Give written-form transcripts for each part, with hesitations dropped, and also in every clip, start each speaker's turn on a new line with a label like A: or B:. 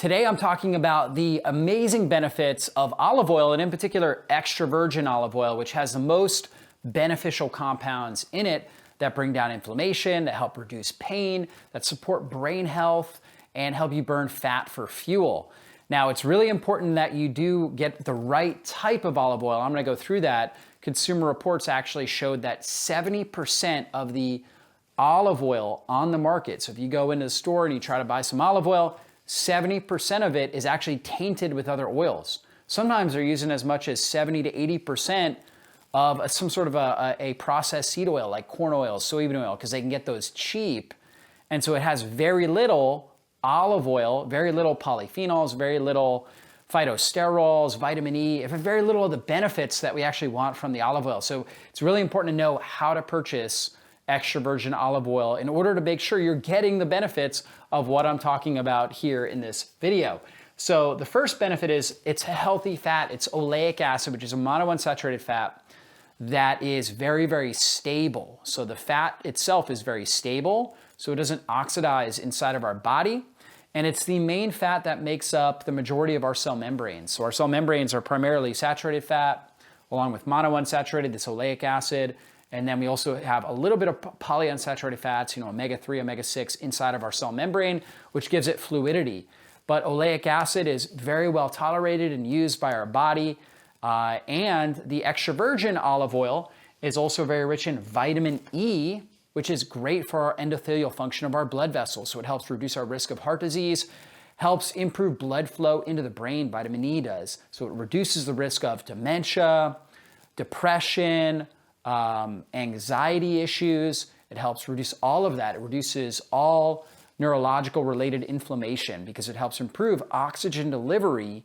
A: Today I'm talking about the amazing benefits of olive oil, and in particular extra virgin olive oil, which has the most beneficial compounds in it that bring down inflammation, that help reduce pain, that support brain health, and help you burn fat for fuel. Now, it's really important that you do get the right type of olive oil. I'm going to go through that. Consumer Reports actually showed that 70% of the olive oil on the market, so if you go into the store and you try to buy some olive oil, 70% of it is actually tainted with other oils. Sometimes they're using as much as 70 to 80% of some sort of a processed seed oil like corn oil, soybean oil, because they can get those cheap. And so it has very little olive oil, very little polyphenols, very little phytosterols, vitamin E, very little of the benefits that we actually want from the olive oil. So it's really important to know how to purchase extra virgin olive oil in order to make sure you're getting the benefits of what I'm talking about here in this video. So the first benefit is it's a healthy fat. It's oleic acid, which is a monounsaturated fat that is very, very stable. So the fat itself is very stable, so it doesn't oxidize inside of our body. And it's the main fat that makes up the majority of our cell membranes. So our cell membranes are primarily saturated fat, along with monounsaturated, this oleic acid. And then we also have a little bit of polyunsaturated fats, omega-3, omega-6 inside of our cell membrane, which gives it fluidity. But oleic acid is very well tolerated and used by our body. And the extra virgin olive oil is also very rich in vitamin E, which is great for our endothelial function of our blood vessels. So it helps reduce our risk of heart disease, helps improve blood flow into the brain, vitamin E does. So it reduces the risk of dementia, depression, anxiety issues. It helps reduce all of that. It reduces all neurological related inflammation because it helps improve oxygen delivery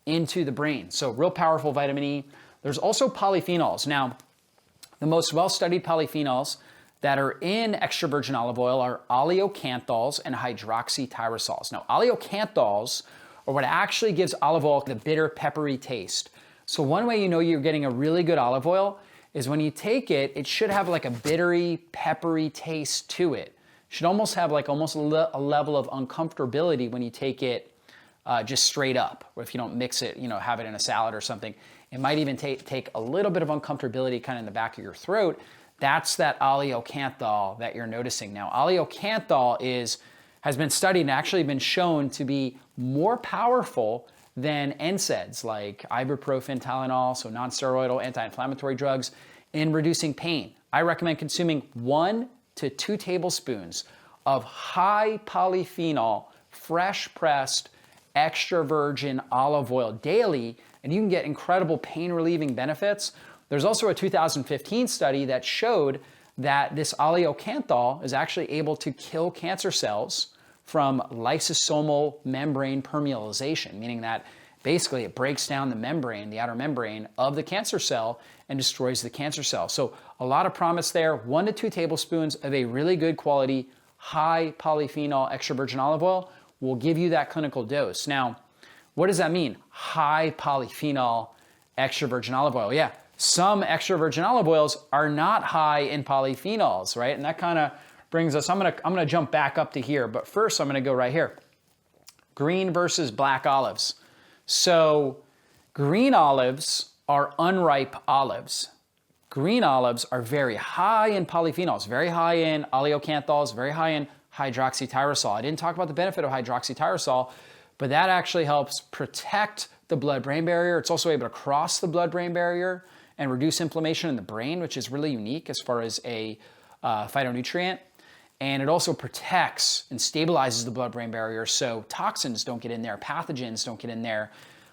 A: into the brain. So real powerful vitamin E. There's also polyphenols. Now, the most well-studied polyphenols that are in extra virgin olive oil are oleocanthols and hydroxytyrosols. Now, oleocanthols are what actually gives olive oil the bitter, peppery taste. So one way you know you're getting a really good olive oil is when you take it, it should have like a bittery, peppery taste to it. It should almost have like a level of uncomfortability when you take it just straight up, or if you don't mix it, have it in a salad or something. It might even take a little bit of uncomfortability kind of in the back of your throat. That's that oleocanthal that you're noticing. Now, oleocanthal has been studied and actually been shown to be more powerful than NSAIDs like ibuprofen, Tylenol, so non-steroidal anti-inflammatory drugs, in reducing pain. I recommend consuming 1 to 2 tablespoons of high polyphenol, fresh pressed, extra virgin olive oil daily, and you can get incredible pain relieving benefits. There's also a 2015 study that showed that this oleocanthal is actually able to kill cancer cells from lysosomal membrane permeabilization, meaning that basically it breaks down the membrane, the outer membrane of the cancer cell and destroys the cancer cell. So a lot of promise there. 1 to 2 tablespoons of a really good quality, high polyphenol extra virgin olive oil will give you that clinical dose. Now, what does that mean? High polyphenol extra virgin olive oil. Yeah, some extra virgin olive oils are not high in polyphenols, right? And that kind of brings us, I'm gonna jump back up to here, but first I'm gonna go right here. Green versus black olives. So green olives are unripe olives. Green olives are very high in polyphenols, very high in oleocanthols, very high in hydroxytyrosol. I didn't talk about the benefit of hydroxytyrosol, but that actually helps protect the blood-brain barrier. It's also able to cross the blood-brain barrier and reduce inflammation in the brain, which is really unique as far as a phytonutrient. And it also protects and stabilizes the blood-brain barrier so toxins don't get in there, pathogens don't get in there,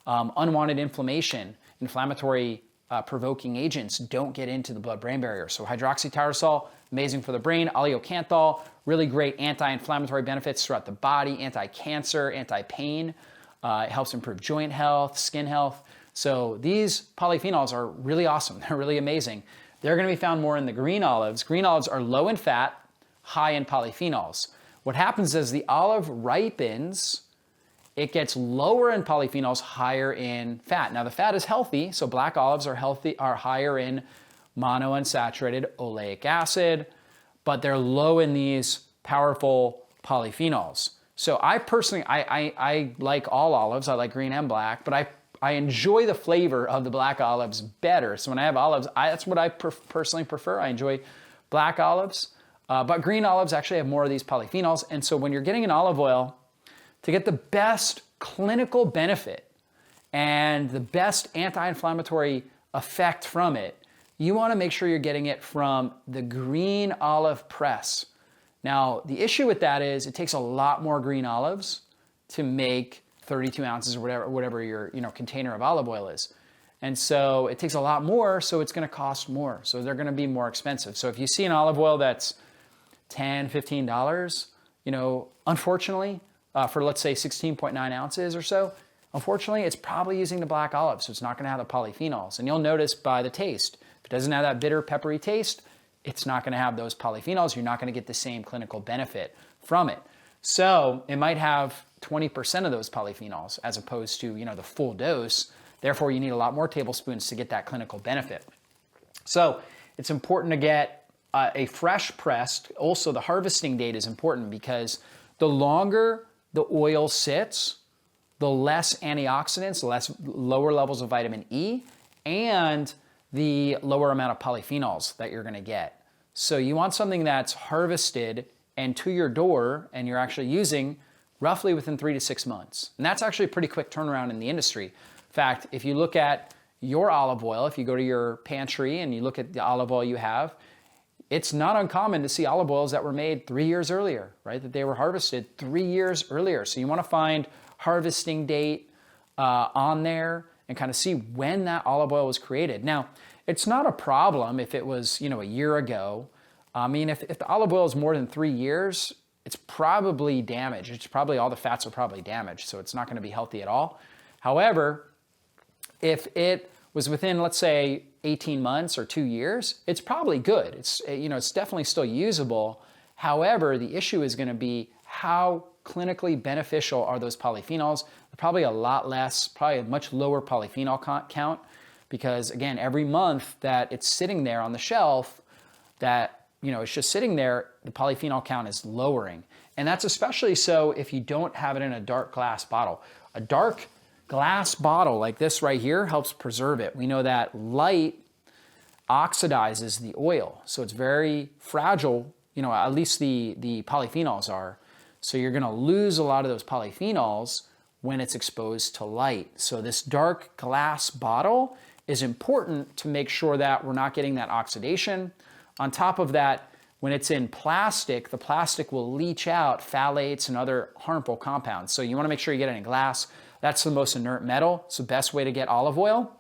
A: unwanted inflammation, inflammatory provoking agents don't get into the blood-brain barrier. So hydroxytyrosol, amazing for the brain. Oleocanthal, really great anti-inflammatory benefits throughout the body, anti-cancer, anti-pain. It helps improve joint health, skin health. So these polyphenols are really awesome. They're really amazing. They're going to be found more in the green olives. Green olives are low in fat, high in polyphenols. What happens as the olive ripens, it gets lower in polyphenols, higher in fat. Now the fat is healthy, so black olives are higher in monounsaturated oleic acid, but they're low in these powerful polyphenols. So I personally, I like all olives. I like green and black, but I enjoy the flavor of the black olives better. So when I have olives, that's what I personally prefer. I enjoy black olives, but green olives actually have more of these polyphenols. And so when you're getting an olive oil, to get the best clinical benefit and the best anti-inflammatory effect from it, you want to make sure you're getting it from the green olive press. Now, the issue with that is it takes a lot more green olives to make 32 ounces or whatever your container of olive oil is. And so it takes a lot more, so it's going to cost more. So they're going to be more expensive. So if you see an olive oil that's $10, $15, unfortunately, for let's say 16.9 ounces or so, unfortunately, it's probably using the black olive, so it's not going to have the polyphenols. And you'll notice by the taste, if it doesn't have that bitter, peppery taste, it's not going to have those polyphenols. You're not going to get the same clinical benefit from it. So it might have 20% of those polyphenols as opposed to the full dose. Therefore, you need a lot more tablespoons to get that clinical benefit. So it's important to get a fresh pressed. Also, the harvesting date is important because the longer the oil sits, the less antioxidants, lower levels of vitamin E, and the lower amount of polyphenols that you're going to get. So you want something that's harvested and to your door, and you're actually using roughly within 3 to 6 months. And that's actually a pretty quick turnaround in the industry. In fact, if you look at your olive oil, if you go to your pantry and you look at the olive oil you have, it's not uncommon to see olive oils that were made 3 years earlier, right? That they were harvested 3 years earlier. So you want to find harvesting date on there and kind of see when that olive oil was created. Now, it's not a problem if it was, a year ago. I mean, if the olive oil is more than 3 years, it's probably damaged. It's probably, all the fats are probably damaged, so it's not going to be healthy at all. However, if it was within, let's say, 18 months or 2 years, it's probably good. It's definitely still usable. However, the issue is going to be how clinically beneficial are those polyphenols. They're probably a lot less, probably a much lower polyphenol count, because again, every month that it's sitting there on the shelf, that it's just sitting there, the polyphenol count is lowering. And that's especially so if you don't have it in a dark glass bottle. A dark glass bottle like this right here helps preserve it. We know that light oxidizes the oil, so it's very fragile, at least the polyphenols are. So you're gonna lose a lot of those polyphenols when it's exposed to light. So this dark glass bottle is important to make sure that we're not getting that oxidation. On top of that, when it's in plastic, the plastic will leach out phthalates and other harmful compounds. So you want to make sure you get it in glass. That's the most inert metal. It's the best way to get olive oil.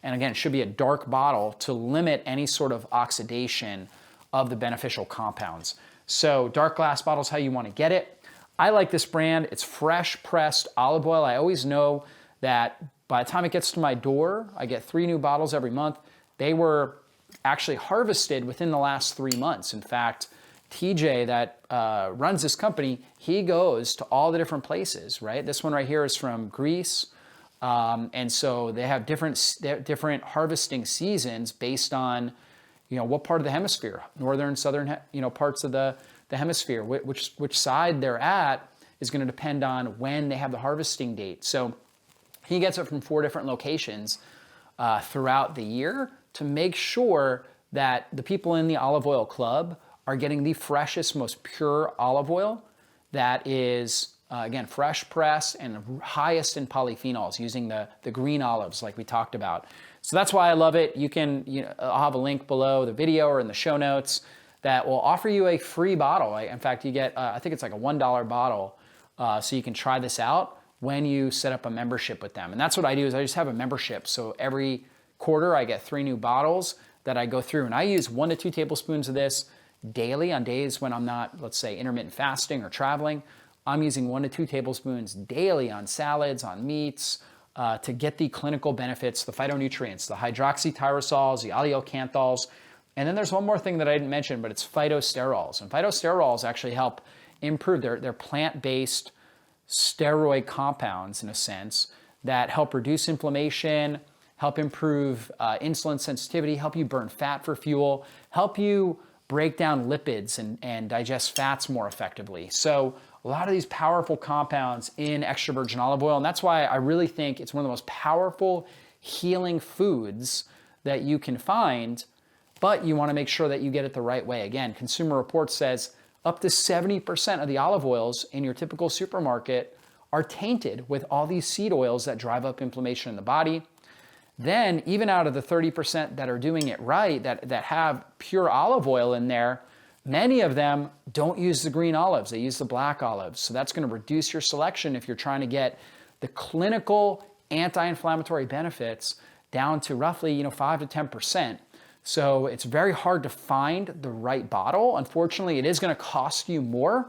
A: And again, it should be a dark bottle to limit any sort of oxidation of the beneficial compounds. So dark glass bottle is how you want to get it. I like this brand. It's fresh pressed olive oil. I always know that by the time it gets to my door, I get 3 new bottles every month. They were actually harvested within the last 3 months. In fact, TJ that runs this company, he goes to all the different places, right? This one right here is from Greece. And so they have different harvesting seasons based on, what part of the hemisphere, northern, southern, parts of the hemisphere, which side they're at is going to depend on when they have the harvesting date. So he gets it from 4 different locations throughout the year to make sure that the people in the olive oil club are getting the freshest, most pure olive oil that is, again, fresh pressed and highest in polyphenols using the green olives like we talked about. So that's why I love it. You can, I'll have a link below the video or in the show notes that will offer you a free bottle. In fact, you get, I think it's like a $1 bottle, so you can try this out when you set up a membership with them. And that's what I do, is I just have a membership. So every quarter I get 3 new bottles that I go through, and I use 1 to 2 tablespoons of this daily on days when I'm not, let's say, intermittent fasting or traveling. I'm using 1 to 2 tablespoons daily on salads, on meats, to get the clinical benefits, the phytonutrients, the hydroxytyrosols, the aldeocanthols. And then there's one more thing that I didn't mention, but it's phytosterols. And phytosterols actually help improve, they're plant-based steroid compounds in a sense that help reduce inflammation, help improve insulin sensitivity, help you burn fat for fuel, help you break down lipids and digest fats more effectively. So a a lot of these powerful compounds in extra virgin olive oil. And that's why I really think it's one of the most powerful healing foods that you can find, but you want to make sure that you get it the right way. Again, Consumer Reports says up to 70% of the olive oils in your typical supermarket are tainted with all these seed oils that drive up inflammation in the body. Then even out of the 30% that are doing it right, that have pure olive oil in there, many of them don't use the green olives, they use the black olives. So that's going to reduce your selection if you're trying to get the clinical anti-inflammatory benefits down to roughly 5 to 10%. So it's very hard to find the right bottle. Unfortunately, it is going to cost you more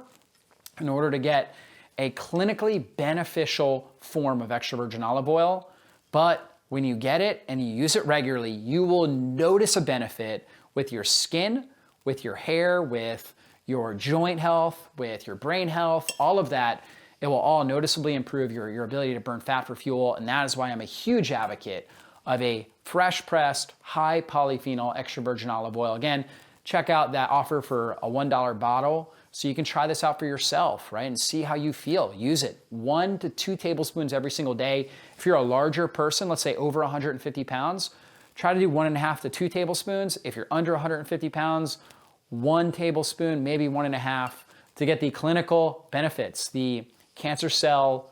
A: in order to get a clinically beneficial form of extra virgin olive oil. But when you get it and you use it regularly, you will notice a benefit with your skin, with your hair, with your joint health, with your brain health, all of that. It will all noticeably improve your ability to burn fat for fuel. And that is why I'm a huge advocate of a fresh pressed, high polyphenol extra virgin olive oil. Again, check out that offer for a $1 bottle so you can try this out for yourself, right? And see how you feel. Use it 1 to 2 tablespoons every single day. If you're a larger person, let's say over 150 pounds, try to do 1.5 to 2 tablespoons. If you're under 150 pounds, 1 tablespoon, maybe 1.5 to get the clinical benefits, the cancer cell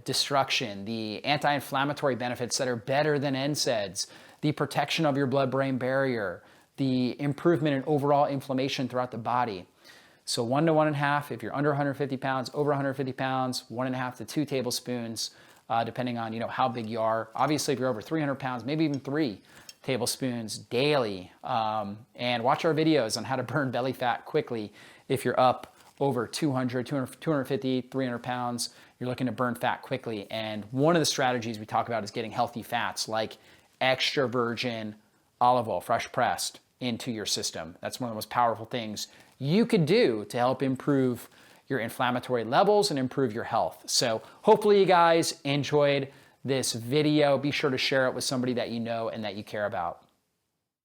A: destruction, the anti-inflammatory benefits that are better than NSAIDs, the protection of your blood-brain barrier, the improvement in overall inflammation throughout the body. So 1 to 1.5 if you're under 150 pounds, over 150 pounds, 1.5 to 2 tablespoons, depending on how big you are. Obviously, if you're over 300 pounds, maybe even 3 tablespoons daily. And watch our videos on how to burn belly fat quickly if you're up over 250, 300 pounds. You're looking to burn fat quickly. And one of the strategies we talk about is getting healthy fats like extra virgin olive oil, fresh pressed, into your system. That's one of the most powerful things you could do to help improve your inflammatory levels and improve your health. So hopefully you guys enjoyed this video. Be sure to share it with somebody that you know and that you care about.